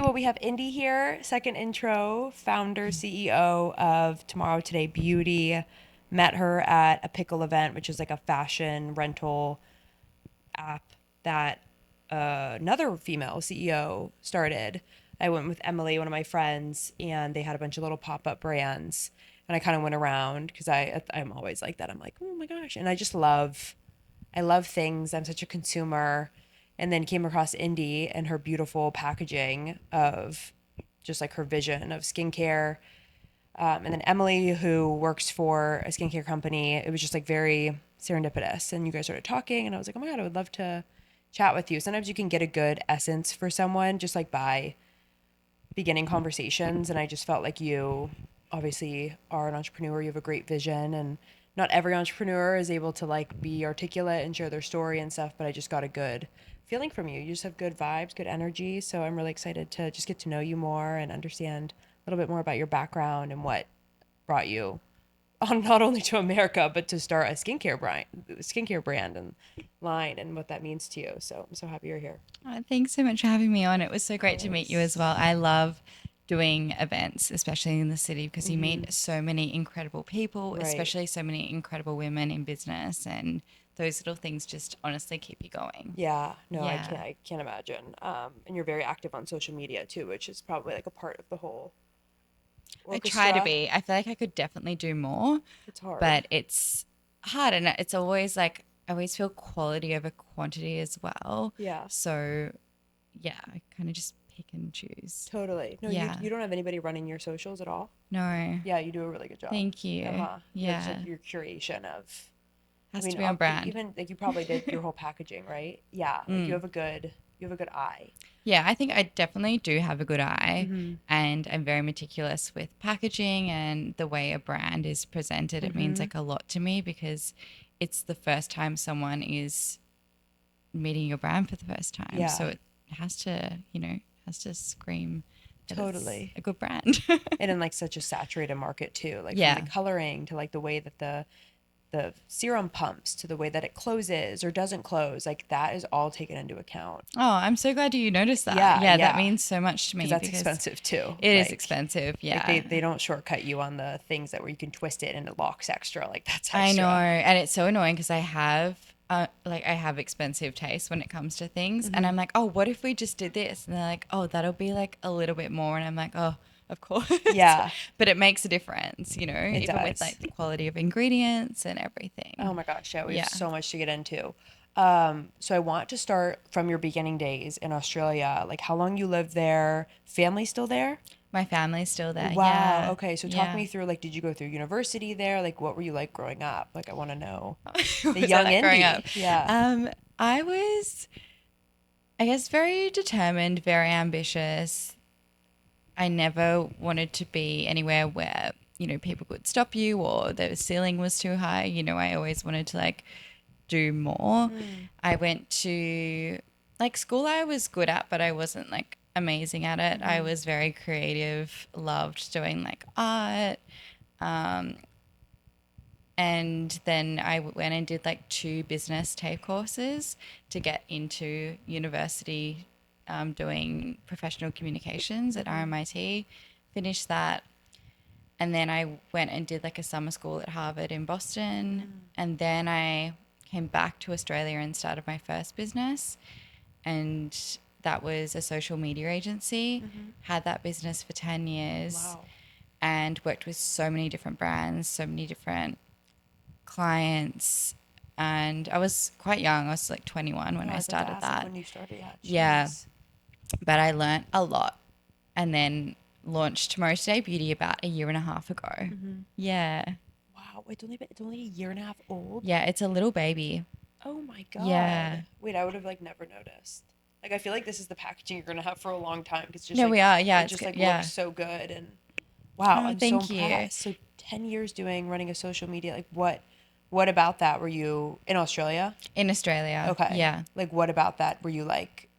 well, we have Indi here, second intro, founder, CEO of Tomorrow Today Beauty. Met her at a Pickle event, which is like a fashion rental app that another female CEO started. I went with Emily, one of my friends, and they had a bunch of little pop-up brands. And I kind of went around because I'm always like that. I'm like, oh my gosh. And I love things. I'm such a consumer. And then came across Indi and her beautiful packaging of just like her vision of skincare. And then Emily, who works for a skincare company, it was just like very serendipitous. And you guys started talking, and I was like, oh my God, I would love to chat with you. Sometimes you can get a good essence for someone just like by beginning conversations. And I just felt like you obviously are an entrepreneur. You have a great vision, and not every entrepreneur is able to like be articulate and share their story and stuff, but I just got a good feeling from you. You just have good vibes, good energy. So I'm really excited to just get to know you more and understand a little bit more about your background and what brought you on not only to America, but to start a skincare brand and line and what that means to you. So I'm so happy you're here. Thanks so much for having me on. It was so great to meet you as well. I love doing events, especially in the city, because you meet so many incredible people, Right. especially so many incredible women in business, and those little things just honestly keep you going. Yeah, no, Yeah. I can't imagine. And you're very active on social media too, which is probably like a part of the whole I try to orchestra. be. I feel like I could definitely do more, It's hard. but it's hard, and it's always like I always feel quality over quantity as well. Yeah, So yeah, I kind of just pick and choose. totally. No, Yeah. you don't have anybody running your socials at all? No. Yeah, you do a really good job. Thank you. Uh-huh. That's Yeah. like your curation of, I Has to mean, be on brand. even like you probably did your whole packaging, right? Yeah, like Mm. you have a good eye. Yeah, I think I definitely do have a good eye, and I'm very meticulous with packaging and the way a brand is presented. It means like a lot to me because it's the first time someone is meeting your brand for the first time. Yeah. So it has to, has to scream that Totally. it's a good brand. And in like such a saturated market too, like Yeah. from the coloring to like the way that the serum pumps to the way that it closes or doesn't close, like that is all taken into account. Oh, I'm so glad you noticed that. Yeah, Yeah, that yeah. means so much to me Because that's because expensive too. it is Like, expensive. Yeah. Like they don't shortcut you on the things that where you can twist it and it locks extra. Like that's I know, extra. and it's so annoying because I have expensive taste when it comes to things, and I'm like, oh, what if we just did this? And they're like, oh, that'll be like a little bit more, and I'm like, oh, of course. Yeah. But it makes a difference, It even with does. like the quality of ingredients and everything. Oh my gosh, yeah, we have Yeah. so much to get into. So I want to start from your beginning days in Australia. Like how long you lived there? Family still there? My family's still there. Wow. Yeah. Okay. So talk Yeah. me through like, did you go through university there? Like, what were you like growing up? Like, I want to know Was the I young like growing Indi. up? Yeah. I was, I guess, very determined, very ambitious. I never wanted to be anywhere where, people could stop you or the ceiling was too high. I always wanted to like do more. I went to like school I was good at, but I wasn't like amazing at it. I was very creative, loved doing like art. And then I went and did like 2 business tape courses to get into university, doing professional communications at RMIT. Finished that. And then I went and did like a summer school at Harvard in Boston. And then I came back to Australia and started my first business. And that was a social media agency. Had that business for 10 years. Wow. And worked with so many different brands, so many different clients. And I was quite young. I was like 21 when No, I was about to started ask, like, that. when you started, yeah. Yeah. Jeez. But I learnt a lot. And then launched Tomorrow Today Beauty about a year and a half ago. Yeah. Wow. It's only a year and a half old. Yeah, it's a little baby. Oh my God. Yeah. Wait, I would have like never noticed. Like I feel like this is the packaging you're gonna have for a long time because just No, like we are. Yeah, it it's just good. like Yeah. looks so good and wow, Oh, I'm so thank you. impressed. So 10 years running a social media, like what about that were you in Australia? In Australia. Okay. Yeah. Like what about that were you like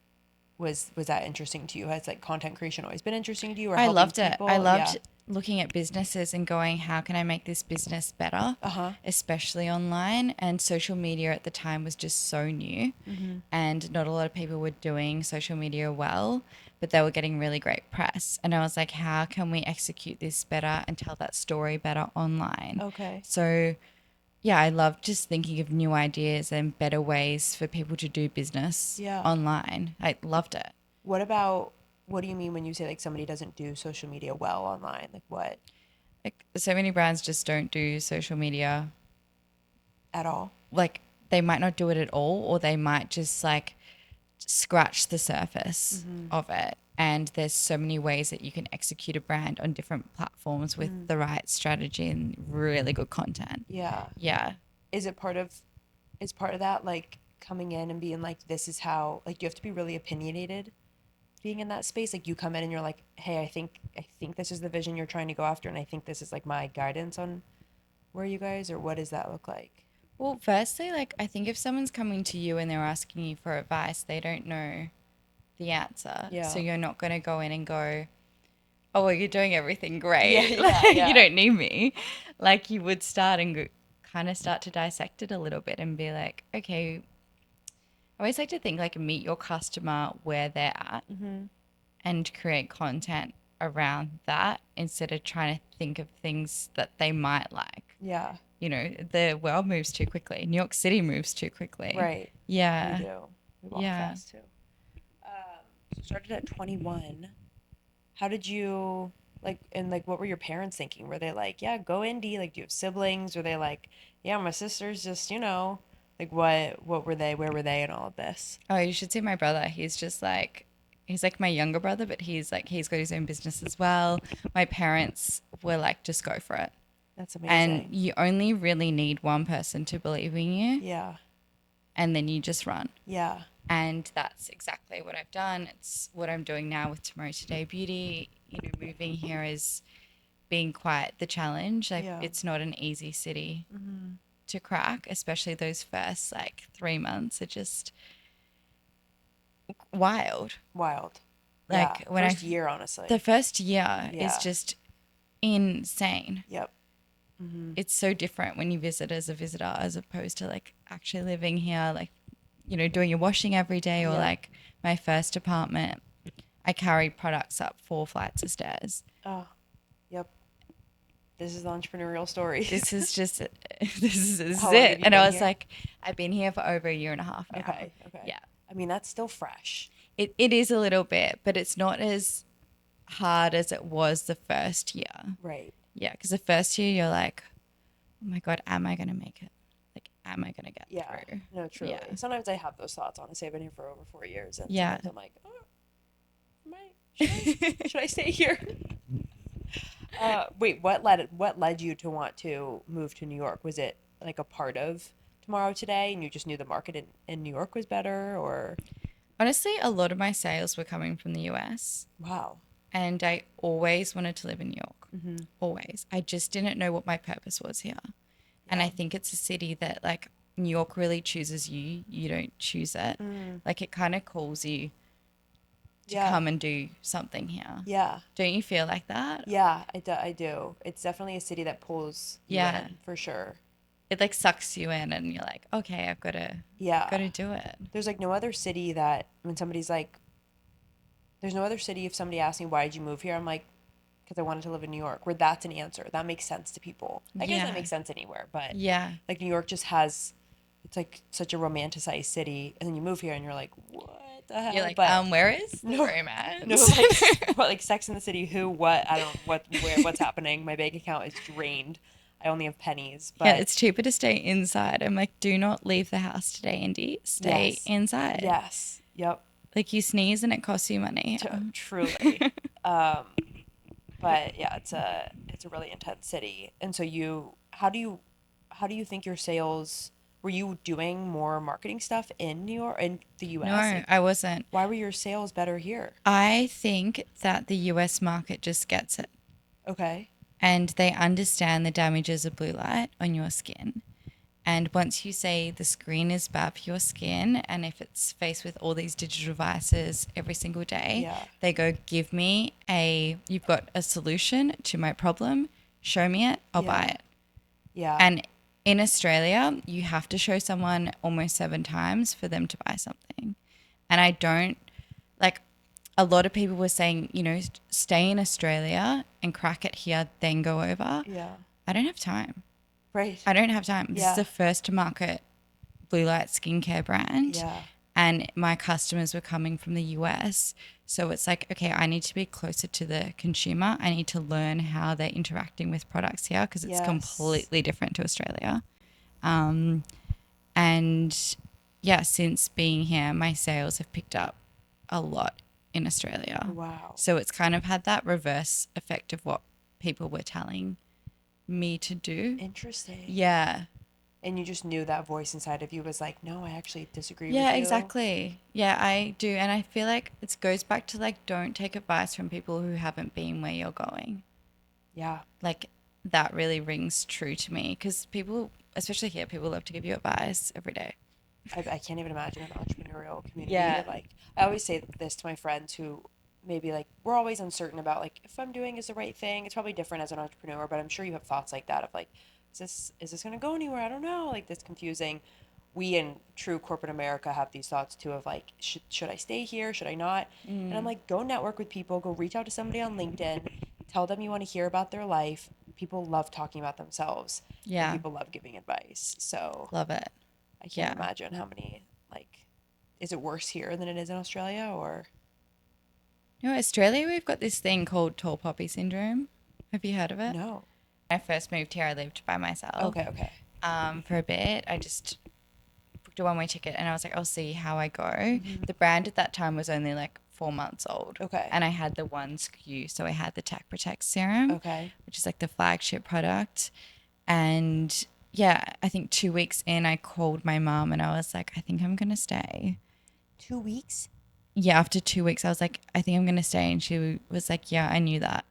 was that interesting to you? Has like content creation always been interesting to you or I helping loved it. people? I loved Yeah. looking at businesses and going, how can I make this business better? Especially online. And social media at the time was just so new, and not a lot of people were doing social media well. but they were getting really great press. And I was like, how can we execute this better and tell that story better online? Okay. So yeah, I love just thinking of new ideas and better ways for people to do business Yeah. online. I loved it. What do you mean when you say like somebody doesn't do social media well online? Like what Like so many brands just don't do social media. at all? Like they might not do it at all, or they might just like scratch the surface of it. And there's so many ways that you can execute a brand on different platforms with the right strategy and really good content. Yeah. Yeah. Is it part of is part of that like coming in and being like this is how like do you have to be really opinionated being in that space? Like you come in and you're like, "Hey, I think this is the vision you're trying to go after and I think this is like my guidance on where you guys or what does that look like?" Well, firstly, like I think if someone's coming to you and they're asking you for advice, they don't know the answer. So Yeah. you're not going to go in and go, oh, well, you're doing everything great. Yeah, yeah, Like, yeah. you don't need me. Like you would start and kind of start to dissect it a little bit and be like, okay, I always like to think like meet your customer where they're at and create content around that instead of trying to think of things that they might like. Yeah. You know, the world moves too quickly. New York City moves too quickly. Right. Yeah. We do. We walk Yeah. fast too. So started at 21. How did you like and like what were your parents thinking? Were they like, yeah, go indie? Like, do you have siblings? Were they like, yeah, my sister's just, like what were they? Where were they in all of this? Oh, you should see my brother. He's like my younger brother, but he's got his own business as well. My parents were like, just go for it. That's And amazing. you only really need one person to believe in you, Yeah. and then you just run. Yeah. And that's exactly what I've done. It's what I'm doing now with Tomorrow Today Beauty. You know, moving here is being quite the challenge. Like, Yeah. it's not an easy city to crack, especially those first like 3 months are just wild. Wild. Like Yeah. when First year, honestly. the first year Yeah. is just insane. Yep. It's so different when you visit as a visitor as opposed to like actually living here, like, you know, doing your washing every day or Yeah. like my first apartment. I carried products up 4 flights of stairs. Oh, yep. This is the entrepreneurial story. This is just, this is How long have it. you And I been was here? like, I've been here for over a year and a half now. Okay. Okay. Yeah. I mean, that's still fresh. It is a little bit, but it's not as hard as it was the first year. Right. Yeah. Because the first year you're like, oh my God, am I going to make it? Like, am I going to get Yeah. through? No, truly. Yeah. Sometimes I have those thoughts, honestly. I've been here for over 4 years. And Yeah. sometimes I'm like, oh, should I stay here? Wait, what led you to want to move to New York? Was it like a part of Tomorrow Today and you just knew the market in New York was better or Honestly, a lot of my sales were coming from the US. wow. And I always wanted to live in New York. Always. I just didn't know what my purpose was here. And I think it's a city that, like, New York really chooses you. You don't choose it. Like, it kind of calls you to Yeah. come and do something here. Yeah. Don't you feel like that? Yeah, I do. It's definitely a city that pulls you Yeah. in, for sure. It, like, sucks you in and you're like, okay, I've got Yeah. to do it. There's like no other city that when somebody's like, there's no other city if somebody asks me why did you move here, I'm like, because I wanted to live in New York, where that's an answer. That makes sense to people. I guess Yeah. that makes sense anywhere, but Yeah. like New York just has, it's like such a romanticized city, and then you move here and you're like, what the hell? You're like, But where is the no, romance? no, like what, like Sex in the City? Who? What? I don't. What? Where? What's happening? My bank account is drained. I only have pennies. Yeah, But it's cheaper to stay inside. I'm like, do not leave the house today, Indy. Stay yes, inside. yes, yep. Like you sneeze and it costs you money. Truly. But yeah, it's a really intense city. And so how do you think your sales were you doing more marketing stuff in New York in the US? No, Like, I wasn't. why were your sales better here? I think that the US market just gets it Okay. and they understand the damages of blue light on your skin. And once you say the screen is bad for your skin, and if it's faced with all these digital devices every single day, Yeah. they go, you've got a solution to my problem, show me it, I'll buy Yeah. it. Yeah. And in Australia, you have to show someone almost 7 times for them to buy something. And I don't, like, a lot of people were saying, stay in Australia and crack it here, then go over. Yeah. I don't have time. Right. I don't have time. This is Yeah. the first to market blue light skincare brand. Yeah. And my customers were coming from the US. So it's like, okay, I need to be closer to the consumer. I need to learn how they're interacting with products here because it's Yes. completely different to Australia. And yeah, since being here, my sales have picked up a lot in Australia. Wow. So it's kind of had that reverse effect of what people were telling me to do. Interesting. Yeah. And you just knew that voice inside of you was like, no, I actually disagree with Yeah, you. exactly. Yeah, I do. And I feel like it goes back to like, don't take advice from people who haven't been where you're going. Yeah. Like, that really rings true to me because people, especially here, people love to give you advice every day. I can't even imagine an entrepreneurial community. Yeah. Like, I always say this to my friends who maybe like, we're always uncertain about like, if I'm doing is the right thing. It's probably different as an entrepreneur, but I'm sure you have thoughts like that of like, is this going to go anywhere? I don't know. Like, this confusing. We in true corporate America have these thoughts too of like, should I stay here? Should I not? And I'm like, go network with people, go reach out to somebody on LinkedIn, tell them you want to hear about their life. People love talking about themselves and Yeah. people love giving advice. So Love it. I can't Yeah. imagine how many, like, is it worse here than it is in Australia or? Australia, we've got this thing called tall poppy syndrome. Have you heard of it? No. When I first moved here, I lived by myself. Okay. For a bit. I just booked a one-way ticket and I was like, I'll see how I go. Mm-hmm. The brand at that time was only like 4 months old. Okay. And I had the one SKU. So I had the Tac Protect serum, Okay. which is like the flagship product. And yeah, I think 2 weeks in, I called my mom and I was like, I think I'm going to stay. 2 weeks? Yeah, after 2 weeks, I was like, I think I'm going to stay. And she was like, yeah, I knew that.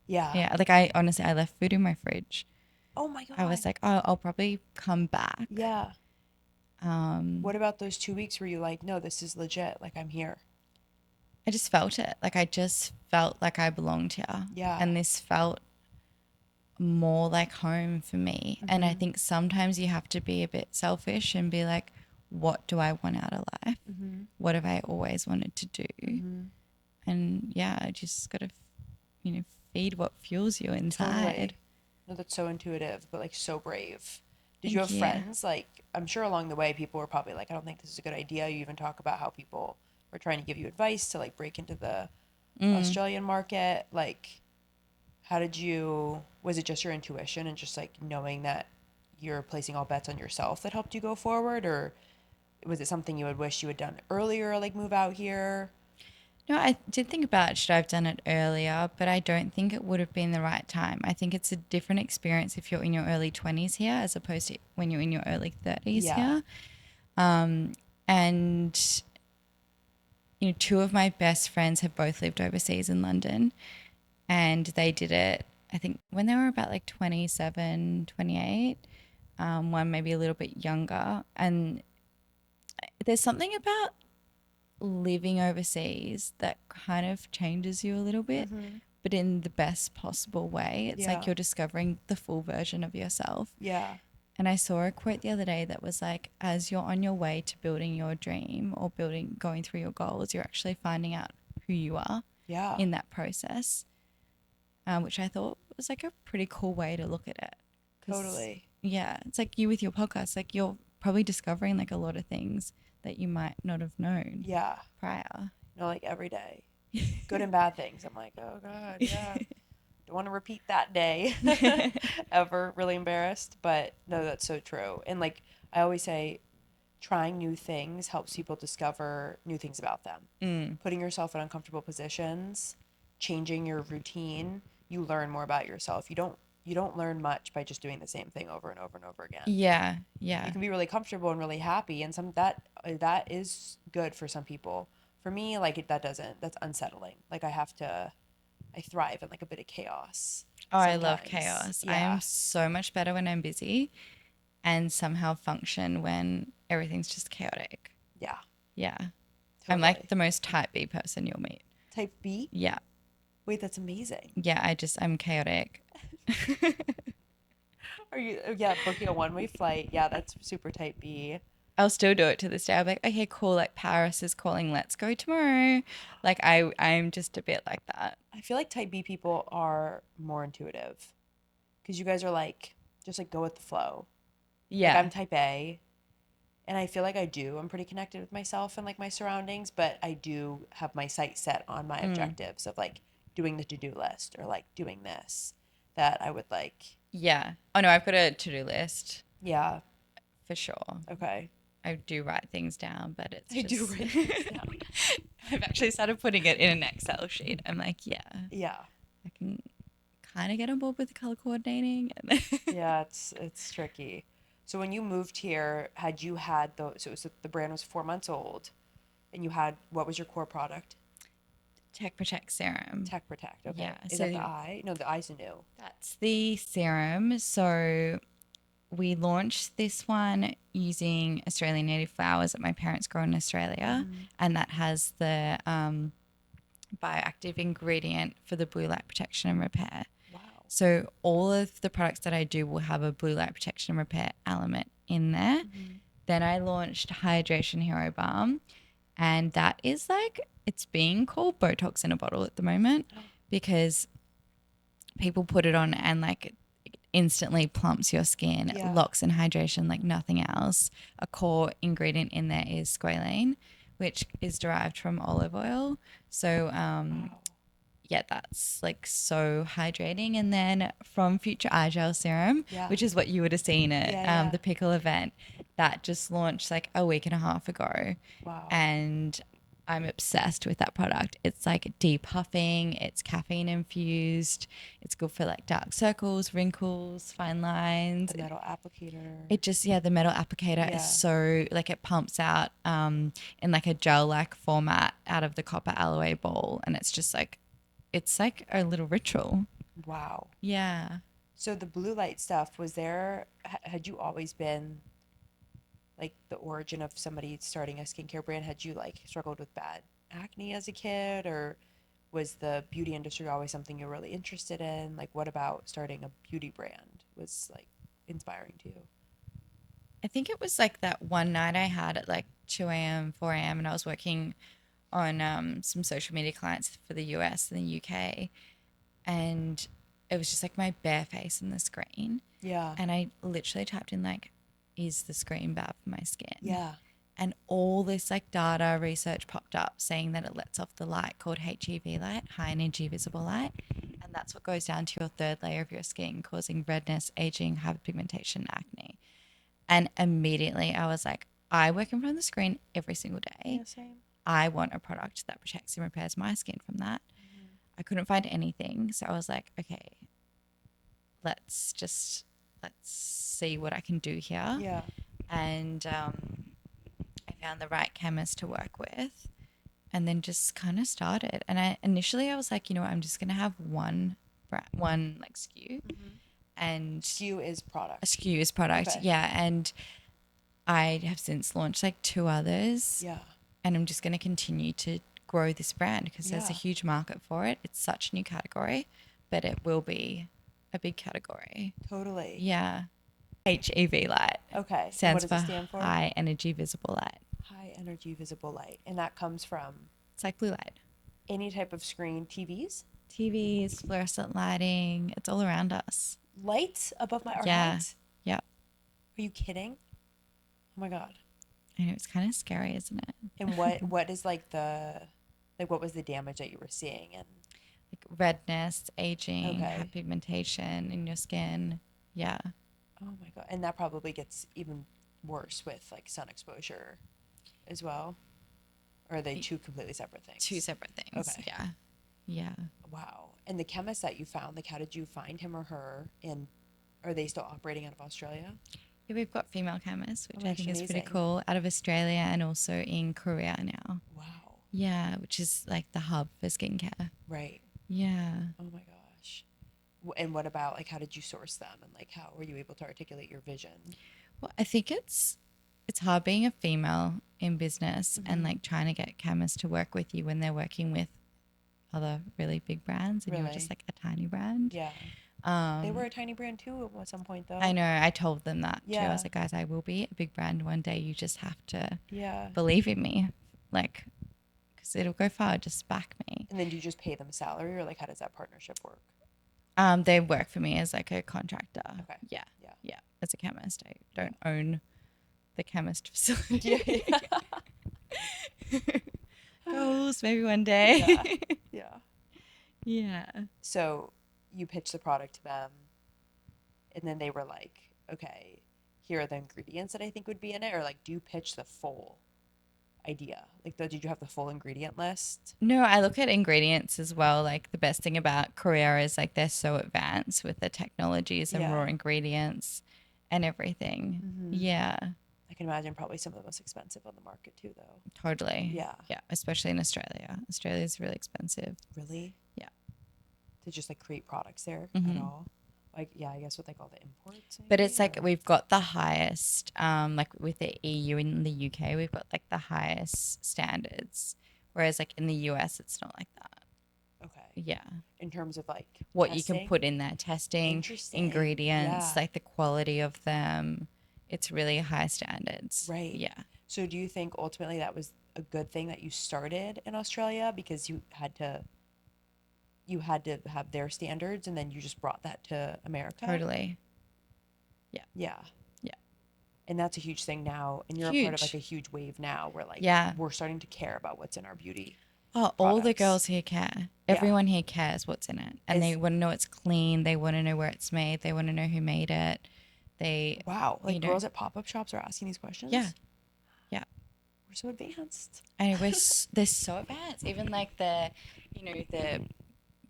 Yeah. Yeah, like I honestly, I left food in my fridge. Oh my God. I was like, oh, I'll probably come back. Yeah. What about those 2 weeks where you like, no, this is legit. Like, I'm here. I just felt it. Like I just felt like I belonged here. Yeah. And this felt more like home for me. And I think sometimes you have to be a bit selfish and be like, what do I want out of life? What have I always wanted to do? And yeah, I just got to, feed what fuels you inside. Totally. No, that's so intuitive, but like so brave. Did you have Thank you. friends? Like, I'm sure along the way people were probably like, I don't think this is a good idea. You even talk about how people were trying to give you advice to like break into the Australian market. Like, how did you, was it just your intuition and just like knowing that you're placing all bets on yourself that helped you go forward? Or was it something you would wish you had done earlier, like move out here? No, I did think about should I have done it earlier, but I don't think it would have been the right time. I think it's a different experience if you're in your early 20s here as opposed to when you're in your early 30s Yeah. here. And, two of my best friends have both lived overseas in London and they did it, I think, when they were about like 27, 28, one maybe a little bit younger. And there's something about living overseas that kind of changes you a little bit, but in the best possible way. It's like Yeah. you're discovering the full version of yourself. Yeah. And I saw a quote the other day that was like, as you're on your way to building your dream or going through your goals, you're actually finding out who you are Yeah. in that process, which I thought was like a pretty cool way to look at it. 'Cause, Totally. yeah, it's like you with your podcast, like you're probably discovering like a lot of things that you might not have known Yeah. prior. No, like every day. Good and bad things. I'm like, oh God, yeah. Don't want to repeat that day ever. Really embarrassed. But no, that's so true. And like I always say, trying new things helps people discover new things about them. Putting yourself in uncomfortable positions, changing your routine, you learn more about yourself. You don't learn much by just doing the same thing over and over and over again. Yeah, You yeah. can be really comfortable and really happy, and some that is good for some people. For me, like that's unsettling. Like I thrive in like a bit of chaos Oh, I love sometimes. chaos. I Yeah. am so much better when I'm busy and somehow function when everything's just chaotic. Yeah. Yeah. Totally. I'm like the most type B person you'll meet. Type B? Yeah. Wait, that's amazing. Yeah, I'm chaotic. Are you, yeah, booking a one-way flight. Yeah, that's super type B. I'll still do it to this day. I'm like, okay, cool. Like Paris is calling, let's go tomorrow. Like I'm just a bit like that. I feel like type B people are more intuitive because you guys are like, just like go with the flow. Like Yeah. I'm type A, and I feel like I'm pretty connected with myself and like my surroundings, but I do have my sight set on my Mm. objectives of like doing the to-do list or like doing this that I would like. Yeah. Oh no, I've got a to-do list Yeah, for sure. okay. I do write things down, but it's I do just write things down. I've actually started putting it in an Excel sheet. I'm like, yeah, Yeah. I can kind of get on board with the color coordinating. And Yeah, it's tricky. So when you moved here, had you had so it was the brand was 4 months old, and you had what was your core product? Tech Protect Serum. Tech Protect. Yeah. Okay. Is that the So eye? No, the eye's new. that's the serum. So we launched this one using Australian native flowers that my parents grow in Australia, Mm-hmm. and that has the bioactive ingredient for the blue light protection and repair. Wow. So all of the products that I do will have a blue light protection and repair element in there. Mm-hmm. Then I launched Hydration Hero Balm, and that is like it's being called Botox in a bottle at the moment because people put it on and like it instantly plumps your skin, Yeah. locks in hydration like nothing else. A core ingredient in there is squalane, which is derived from olive oil. So Wow. yeah, that's like so hydrating. And then from Future Eye Gel Serum, Yeah. which is what you would have seen at Yeah, yeah. the Pickle event, that just launched like a week and a half ago. Wow. And I'm obsessed with that product. It's like depuffing, it's caffeine infused, it's good for like dark circles, wrinkles, fine lines. The metal applicator. It just, yeah, the metal applicator Yeah. is so, like, it pumps out in like a gel like format out of the copper aloe ball. And it's like a little ritual. Wow. Yeah. So the blue light stuff, was there, had you always been like the origin of somebody starting a skincare brand? Had you like struggled with bad acne as a kid, or was the beauty industry always something you're really interested in? Like, what about starting a beauty brand was like inspiring to you? I think it was like that one night I had at like 2 a.m., 4 a.m., and I was working on some social media clients for the US and the UK. And it was just like my bare face in the screen. Yeah. And I literally typed in like, is the screen bad for my skin? Yeah. And all this like data research popped up saying that it lets off the light called HEV light, high energy visible light. And that's what goes down to your third layer of your skin, causing redness, aging, hyperpigmentation, acne. And immediately I was like, I work in front of the screen every single day. Yeah, same. I want a product that protects and repairs my skin from that. I couldn't find anything. So I was like, okay, let's see what I can do here. Yeah. And I found the right chemist to work with and then just kind of started. And I was like, you know what, I'm just going to have one like SKU. And SKU is a product. SKU is product. Okay. Yeah. And I have since launched like 2 others. Yeah. And I'm just going to continue to grow this brand because there's a Yeah. huge market for it. It's such a new category, but it will be a big category. Totally. Yeah. HEV light Okay. And what stands does for it stand for? high energy visible light. High energy visible light. And that comes from It's like blue light. any type of screen, TVs, TVs, fluorescent lighting, it's all around us. lights above our Yeah. heads. Yep. Are you kidding? Oh my God. I know it's kind of scary, isn't it? And what is like what was the damage that you were seeing? And Like redness, aging, Okay. hyperpigmentation in your skin. Yeah. oh my God. And that probably gets even worse with like sun exposure as well. Or are they two completely separate things? 2 separate things. Okay. Yeah. Yeah. Wow. And the chemist that you found, like how did you find him or her? And are they still operating out of Australia? Yeah, we've got female chemists, which Oh, I that's think is pretty amazing. cool, out of Australia and also in Korea now. Wow. Yeah, which is like the hub for skincare. Right. Yeah. Oh my gosh. And what about like how did you source them, and like how were you able to articulate your vision? Well, I think it's hard being a female in business and Mhm. like trying to get chemists to work with you when they're working with other really big brands and you're Really? just like a tiny brand. Yeah. They were a tiny brand too at some point, though. I know. I told them that too. I Yeah. was like, guys, I will be a big brand one day. You just have to Yeah. believe in me, like, because it'll go far. Just back me. And then do you just pay them a salary, or like how does that partnership work? They work for me as like a contractor. Okay. Yeah. Yeah. Yeah. As a chemist, I don't own the chemist facility. Yeah. Goals, maybe one day. Yeah. Yeah. Yeah. So you pitched the product to them, and then they were like, okay, here are the ingredients that I think would be in it, or like, do you pitch the full idea? Like, did you have the full ingredient list? No, I look at ingredients as well. Like the best thing about Korea is like they're so advanced with the technologies and raw Yeah. ingredients and everything. Yeah, I can imagine probably some of the most expensive on the market too, though. totally. Yeah. Yeah, especially in Australia. Australia's really expensive. Really? Yeah. To just like create products there at all? Like, yeah, I guess with like all the imports. But maybe, it's like or- we've got the highest, like with the EU and the UK, we've got like the highest standards. Whereas like in the US, it's not like that. okay. Yeah. In terms of like What you testing? can put in there, testing, Interesting. ingredients, Yeah. like the quality of them. It's really high standards. Right. Yeah. So do you think ultimately that was a good thing that you started in Australia because you had to have their standards and then you just brought that to America? Totally. Yeah. Yeah. Yeah. And that's a huge thing now. And you're a part of like a huge wave now where like Yeah. we're starting to care about what's in our beauty. Oh, all the products. girls here care. Yeah. Everyone here cares what's in it. And Is- they want to know it's clean. They want to know where it's made. They want to know who made it. They, Wow. Like you know- girls at pop-up shops are asking these questions? yeah. Yeah. We're so advanced. And they're so advanced. Even like the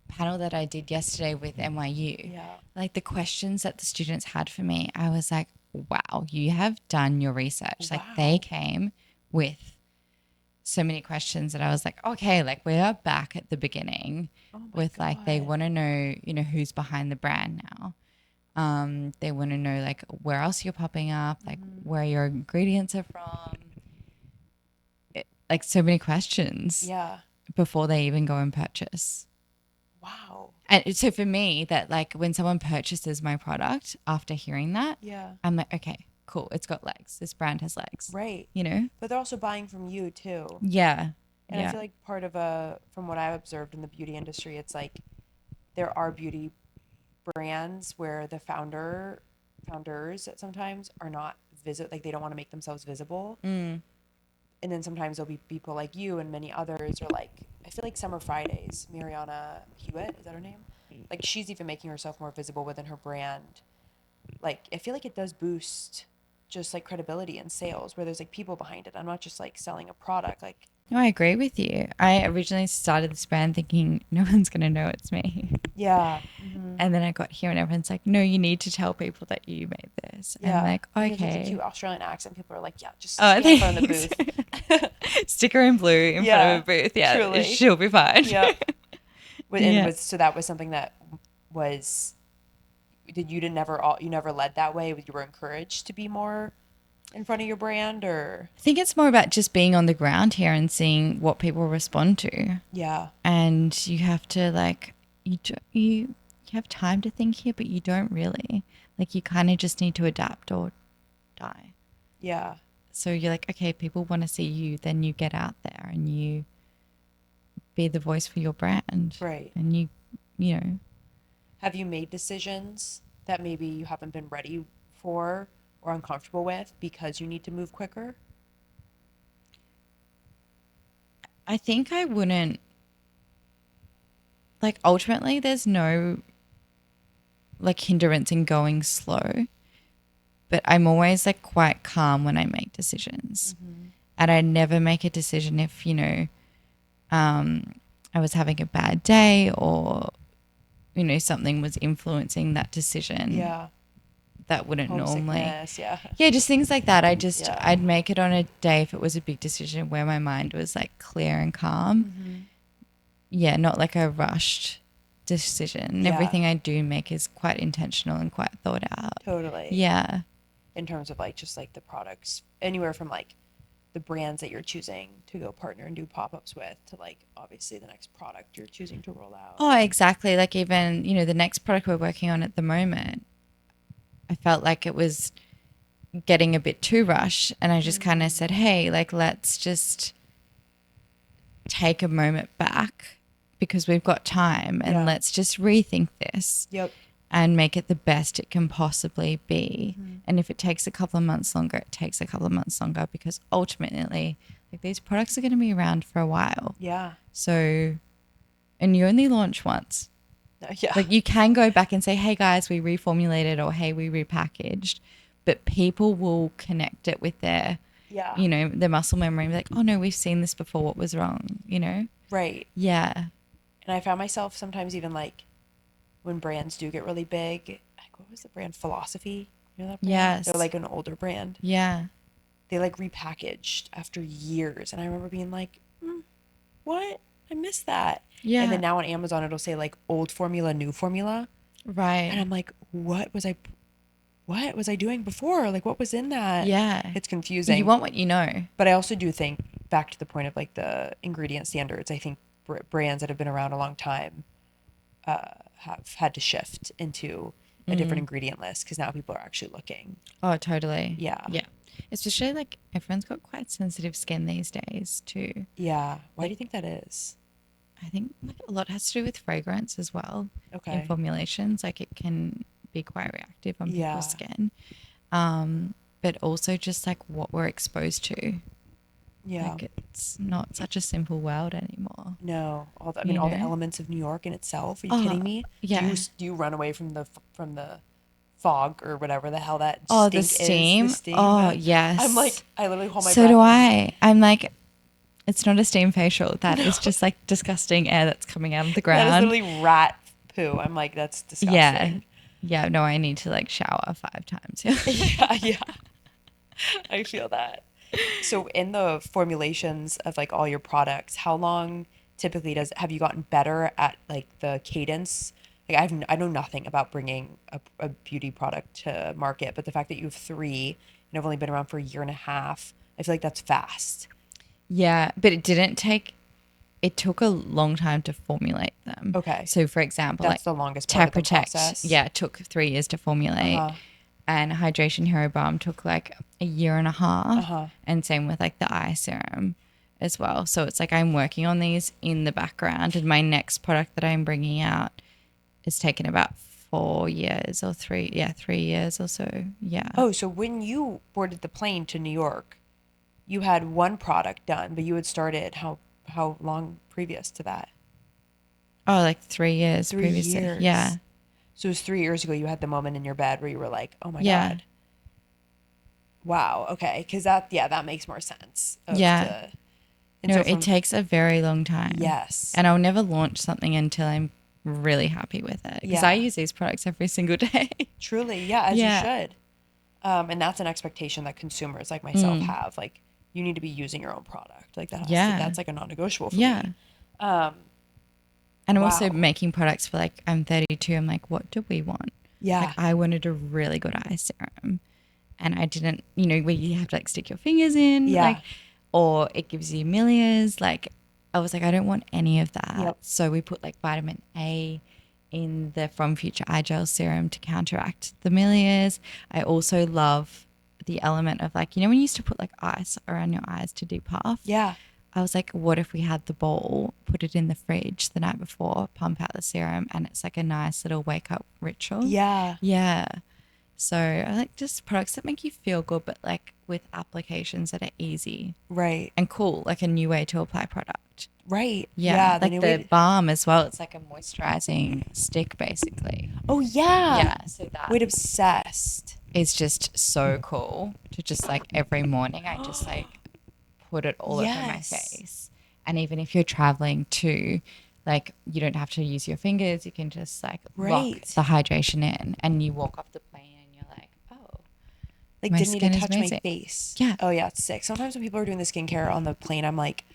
panel that I did yesterday with NYU, Yeah. like the questions that the students had for me, I was like, wow, you have done your research. Like they Wow. came with so many questions that I was like, okay, like we are back at the beginning Oh my with like, they God. want to know, who's behind the brand now. They want to know like where else you're popping up, like where your ingredients are from. Like so many questions Yeah. before they even go and purchase. Wow. And so for me, that like when someone purchases my product after hearing that, Yeah. I'm like, okay, cool. It's got legs. This brand has legs. Right. You know? But they're also buying from you too. Yeah. And yeah. I feel like part of from what I've observed in the beauty industry, it's like there are beauty brands where the founders sometimes are not like they don't want to make themselves visible. And then sometimes there'll be people like you and many others, or like I feel like Summer Fridays, Mariana Hewitt, is that her name? Like she's even making herself more visible within her brand. Like I feel like it does boost just like credibility and sales where there's like people behind it. I'm not just like selling a product. Like No, I agree with you. I originally started this brand thinking no one's going to know it's me. yeah. And then I got here and everyone's like, no, you need to tell people that you made this. Yeah. And I'm like, And you have, like, a okay. cute Australian accent. People are like, yeah, just Oh, stand in front of the thanks. booth. Sticker in blue in Yeah, front of a booth. Yeah, truly. she'll be fine. Yep. And Yeah. so that was something that was, you never led that way? You were encouraged to be more in front of your brand, or? I think it's more about just being on the ground here and seeing what people respond to. Yeah. And you have to like, you have time to think here, but you don't really. Like you kind of just need to adapt or die. Yeah. So you're like, okay, people want to see you. Then you get out there and you be the voice for your brand. Right. And you know. Have you made decisions that maybe you haven't been ready for or uncomfortable with because you need to move quicker? I think I wouldn't, like ultimately there's no like hindrance in going slow, but I'm always like quite calm when I make decisions. And I never make a decision if, I was having a bad day or, something was influencing that decision. Yeah. That wouldn't normally. Homesickness, yeah. Yeah, just things like that. Yeah. I'd make it on a day if it was a big decision where my mind was like clear and calm. Yeah, not like a rushed decision. Yeah. Everything I do make is quite intentional and quite thought out. Totally. Yeah. In terms of like just like the products, anywhere from like the brands that you're choosing to go partner and do pop-ups with to like obviously the next product you're choosing to roll out. Oh, exactly. Like even, the next product we're working on at the moment, I felt like it was getting a bit too rushed. And I just kind of said, hey, like, let's just take a moment back because we've got time and let's just rethink this. Yep. And make it the best it can possibly be. And if it takes a couple of months longer, it takes a couple of months longer because ultimately, like these products are going to be around for a while. Yeah. So, and you only launch once. Yeah. Like you can go back and say, hey guys, we reformulated or hey, we repackaged, but people will connect it with their, their muscle memory and be like, oh no, we've seen this before. What was wrong? Right. Yeah. And I found myself sometimes even like when brands do get really big, like what was the brand? Philosophy? You know that brand? Yes. They're like an older brand. Yeah. They like repackaged after years. And I remember being like, what? I missed that. Yeah. And then now on Amazon, it'll say like old formula, new formula. Right. And I'm like, what was I doing before? Like what was in that? Yeah. It's confusing. You want what you know. But I also do think back to the point of like the ingredient standards, I think brands that have been around a long time have had to shift into a different ingredient list because now people are actually looking. Oh, totally. Yeah. Yeah. Especially like everyone's got quite sensitive skin these days too. Yeah. Why do you think that is? I think like a lot has to do with fragrance as well. Okay. In formulations, like it can be quite reactive on people's skin. But also just like what we're exposed to. Yeah. Like it's not such a simple world anymore. No. All the elements of New York in itself. Are you kidding me? Yeah. Do you run away from the fog or whatever the hell that Oh, stink the steam. is? The steam. Oh, yes. I'm like, I literally hold my breath. So do I. I'm like, it's not a steam facial. That is just like disgusting air that's coming out of the ground. That is literally rat poo. I'm like, that's disgusting. Yeah. Yeah. No, I need to like shower 5 times. Yeah. I feel that. So in the formulations of like all your products, how long typically have you gotten better at like the cadence? Like I know nothing about bringing a beauty product to market, but the fact that you have 3 and have only been around for a year and a half, I feel like that's fast. Yeah, but it took a long time to formulate them. Okay. So for example, that's like the longest part of the Protect, process. yeah, it took 3 years to formulate. And Hydration Hero Balm took like a year and a half. And same with like the eye serum as well. So it's like I'm working on these in the background and my next product that I'm bringing out is taking about 4 years or 3 years or so. Yeah. Oh, so when you boarded the plane to New York, you had one product done, but you had started how long previous to that? Oh, like 3 years 3 previously. years. Yeah. So it was 3 years ago you had the moment in your bed where you were like, oh my God. Wow. Okay. Because that makes more sense. It takes a very long time. Yes. And I'll never launch something until I'm really happy with it. Because I use these products every single day. Truly. Yeah. As you should. And that's an expectation that consumers like myself have. Like you need to be using your own product. Like that's like a non-negotiable for me. And I'm also making products for like, I'm 32. I'm like, what do we want? Yeah. Like I wanted a really good eye serum and I didn't, where you have to like stick your fingers in, like, or it gives you milias. Like I was like, I don't want any of that. Yep. So we put like vitamin A in the From Future Eye Gel serum to counteract the milias. I also love the element of like, when you used to put like ice around your eyes to depuff. Yeah. I was like, what if we had the bowl, put it in the fridge the night before, pump out the serum, and it's like a nice little wake up ritual. Yeah. Yeah. So I like just products that make you feel good, but like with applications that are easy. Right. And cool, like a new way to apply product. Right. Yeah. Like the balm as well. It's like a moisturizing stick basically. Oh, yeah. Yeah. So that. We're obsessed. It's just so cool to just like every morning I just like put it all over my face. And even if you're traveling too, like you don't have to use your fingers. You can just like lock the hydration in and you walk off the plane and you're like, oh. Like didn't need to touch my face. Yeah. Oh yeah, it's sick. Sometimes when people are doing the skincare on the plane, I'm like,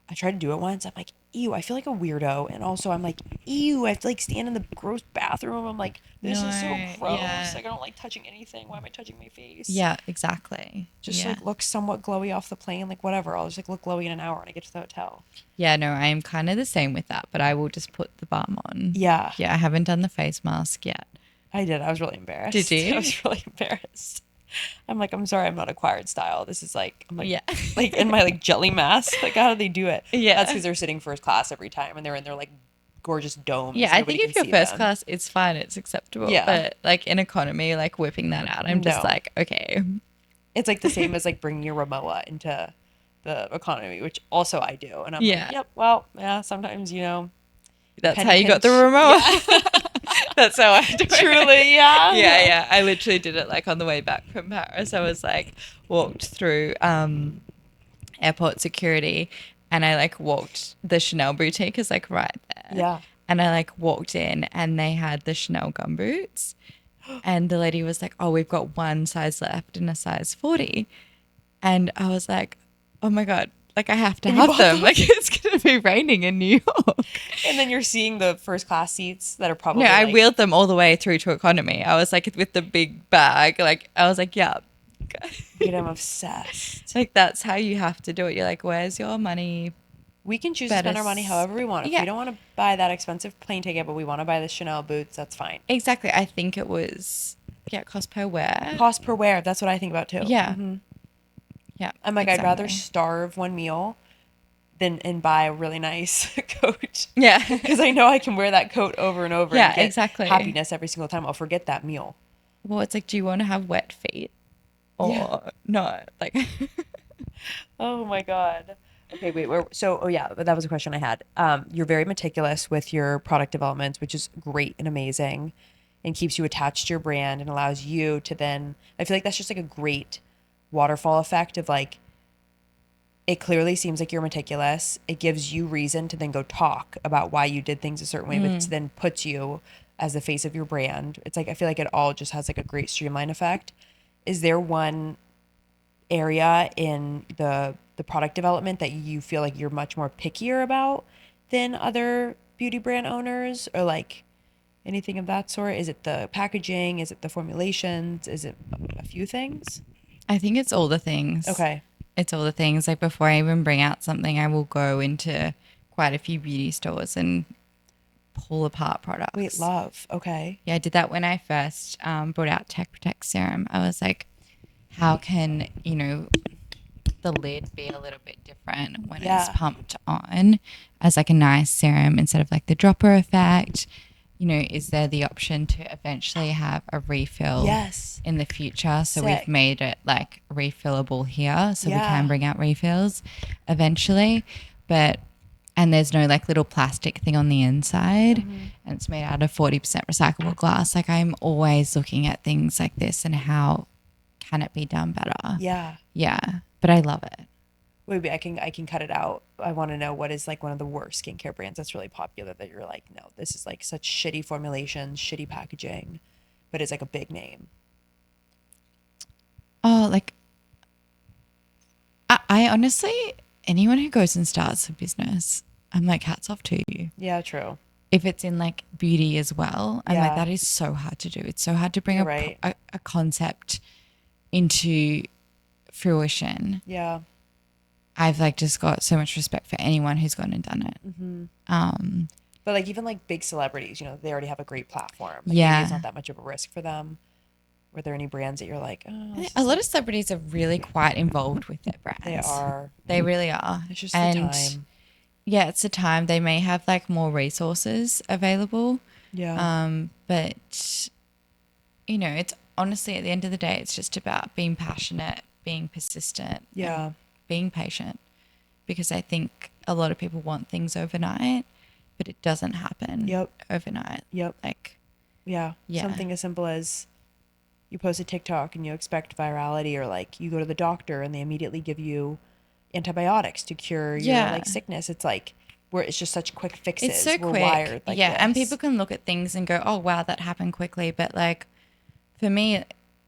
I tried to do it once. I'm like, ew, I feel like a weirdo. And also I'm like, ew, I have to like stand in the gross bathroom. I'm like, this is so No, gross. yeah. Like I don't like touching anything. Why am I touching my face? Yeah, exactly. Just Yeah. like look somewhat glowy off the plane. Like whatever. I'll just like look glowy in an hour when I get to the hotel. Yeah, no, I am kind of the same with that, but I will just put the balm on. Yeah. Yeah, I haven't done the face mask yet. I did. I was really Did embarrassed. I you? was really embarrassed. I'm like, I'm sorry, I'm not acquired style. This is like, I'm like, Yeah. like in my like jelly mask. Like, how do they do it? Yeah. That's because they're sitting first class every time and they're in their like gorgeous domes. Yeah, I Nobody think if can you're see first them. class, it's fine, it's acceptable. Yeah. But like in economy, like whipping that out, I'm just No. like, okay. It's like the same as like bringing your Ramoa into the economy, which also I do. And I'm Yeah. like, yep, well, yeah, sometimes, you know, That's penny how you got the pinch. remote. Yeah. That's how I do it. Truly, yeah. Yeah, yeah. I literally did it like on the way back from Paris. I was like walked through airport security and I like walked the Chanel boutique is like right there. Yeah. And I like walked in and they had the Chanel gumboots. And the lady was like, "Oh, we've got one size left in a size 40." And I was like, "Oh my God, like I have to And you have bought them. them? Like it's going to be raining in New York." And then you're seeing the first class seats that are probably No, I like, wheeled them all the way through to economy. I was like with the big bag, like I was like, "Yeah." dude, I'm obsessed. Like that's how you have to do it. You're like, "Where's your money?" We can choose to spend our money however we want. If Yeah. we don't want to buy that expensive plane ticket, but we want to buy the Chanel boots, that's fine. Exactly. I think it was cost per wear. Cost per wear, that's what I think about too. Yeah. Mhm. Yeah. I'm like, I'd rather exactly. starve one meal than and buy a really nice coat. Yeah. Because I know I can wear that coat over and over Yeah, and get exactly. happiness every single time. I'll forget that meal. Well, it's like, do you want to have wet feet or Yeah. not? Like, Oh my God. Okay, wait. Oh yeah, but that was a question I had. You're very meticulous with your product development, which is great and amazing, and keeps you attached to your brand and allows you to then. I feel like that's just like a great waterfall effect of like. It clearly seems like you're meticulous. It gives you reason to then go talk about why you did things a certain way, which then puts you as the face of your brand. It's like I feel like it all just has like a great streamline effect. Is there one area in the product development that you feel like you're much more pickier about than other beauty brand owners, or like anything of that sort? Is it the packaging? Is it the formulations? Is it a few things? I think it's all the things. Okay. It's all the things. Like before I even bring out something, I will go into quite a few beauty stores and pull apart products. Wait, love. Okay. Yeah, I did that when I first brought out Tech Protect Serum. I was like, how can, the lid be a little bit different when Yeah. it's pumped on as like a nice serum instead of like the dropper effect? Is there the option to eventually have a refill Yes. in the future? So Sick. we've made it like refillable here so we Yeah. can bring out refills eventually. And there's no like little plastic thing on the inside and it's made out of 40% recyclable glass. Like I'm always looking at things like this and how can it be done better? Yeah. Yeah, but I love it. Maybe I can cut it out. I want to know what is like one of the worst skincare brands that's really popular that you're like, no, this is like such shitty formulations, shitty packaging, but it's like a big name. Oh, like I honestly, anyone who goes and starts a business, I'm like, hats off to you. Yeah, true. If it's in like beauty as well, I'm like, Yeah. that is so hard to do. It's so hard to bring You're right. a concept into fruition. Yeah. I've like just got so much respect for anyone who's gone and done it. But like even like big celebrities, they already have a great platform. Like, Yeah. maybe it's not that much of a risk for them. Were there any brands that you're like, oh, this A is lot of celebrities are really quite involved with their brands. they are. They really are. It's just the time. Yeah, it's the time. They may have like more resources available. Yeah. But it's honestly at the end of the day, it's just about being passionate, being persistent, Yeah. and being patient. Because I think a lot of people want things overnight, but it doesn't happen Yep. overnight. Yep. Like, Yeah. Yeah. Something as simple as you post a TikTok and you expect virality, or like you go to the doctor and they immediately give you antibiotics to cure your Yeah. like sickness. It's like it's just such quick fixes. it's so We're quick. wired like yeah, and this. people can look at things and go, "Oh, wow, that happened quickly." But like for me,